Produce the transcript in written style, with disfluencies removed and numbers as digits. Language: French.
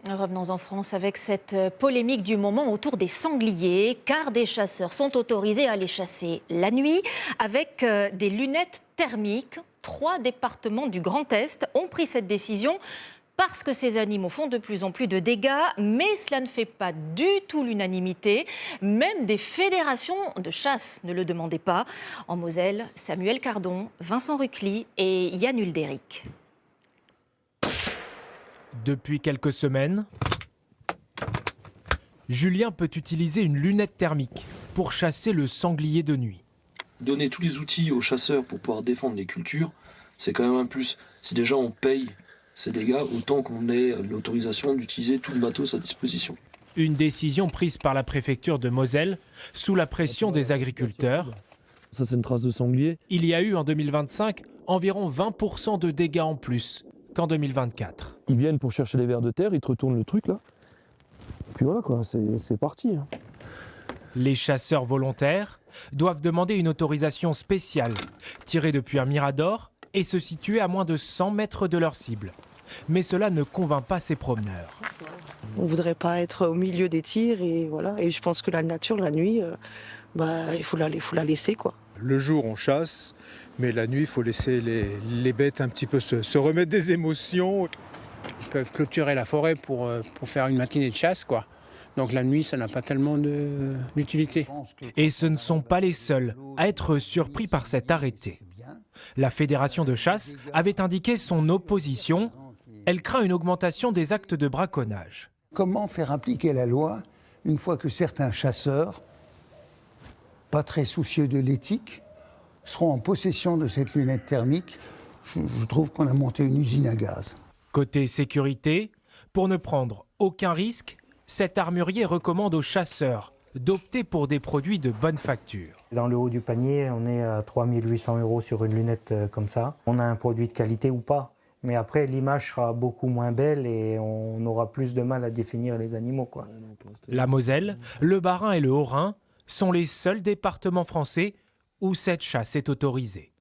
Revenons en France avec cette polémique du moment autour des sangliers, car des chasseurs sont autorisés à les chasser la nuit avec des lunettes thermiques. 3 départements du Grand Est ont pris cette décision parce que ces animaux font de plus en plus de dégâts, mais cela ne fait pas du tout l'unanimité. Même des fédérations de chasse ne le demandaient pas. En Moselle, Samuel Cardon, Vincent Rucli et Yann Uldéric. Depuis quelques semaines, Julien peut utiliser une lunette thermique pour chasser le sanglier de nuit. Donner tous les outils aux chasseurs pour pouvoir défendre les cultures, c'est quand même un plus. Si déjà on paye ces dégâts, autant qu'on ait l'autorisation d'utiliser tout le matos à disposition. Une décision prise par la préfecture de Moselle sous la pression des agriculteurs. Ça, c'est une trace de sanglier. Il y a eu en 2025 environ 20% de dégâts en plus qu'en 2024. Ils viennent pour chercher les vers de terre, ils te retournent le truc là. Puis voilà quoi, c'est parti. Les chasseurs volontaires doivent demander une autorisation spéciale, tirée depuis un mirador et se situer à moins de 100 mètres de leur cible. Mais cela ne convainc pas ces promeneurs. On ne voudrait pas être au milieu des tirs et voilà. Et je pense que la nature, la nuit, il faut la laisser quoi. Le jour, on chasse, mais la nuit, il faut laisser les bêtes un petit peu se remettre des émotions. Ils peuvent clôturer la forêt pour faire une matinée de chasse, quoi. Donc la nuit, ça n'a pas tellement d'utilité. Et ce ne sont pas les seuls à être surpris par cet arrêté. La Fédération de chasse avait indiqué son opposition. Elle craint une augmentation des actes de braconnage. Comment faire appliquer la loi une fois que certains chasseurs, pas très soucieux de l'éthique, seront en possession de cette lunette thermique? Je trouve qu'on a monté une usine à gaz. Côté sécurité, pour ne prendre aucun risque, cet armurier recommande aux chasseurs d'opter pour des produits de bonne facture. Dans le haut du panier, on est à 3 800 € sur une lunette comme ça. On a un produit de qualité ou pas. Mais après, l'image sera beaucoup moins belle et on aura plus de mal à définir les animaux, quoi. La Moselle, le Bas-Rhin et le Haut-Rhin sont les seuls départements français où cette chasse est autorisée.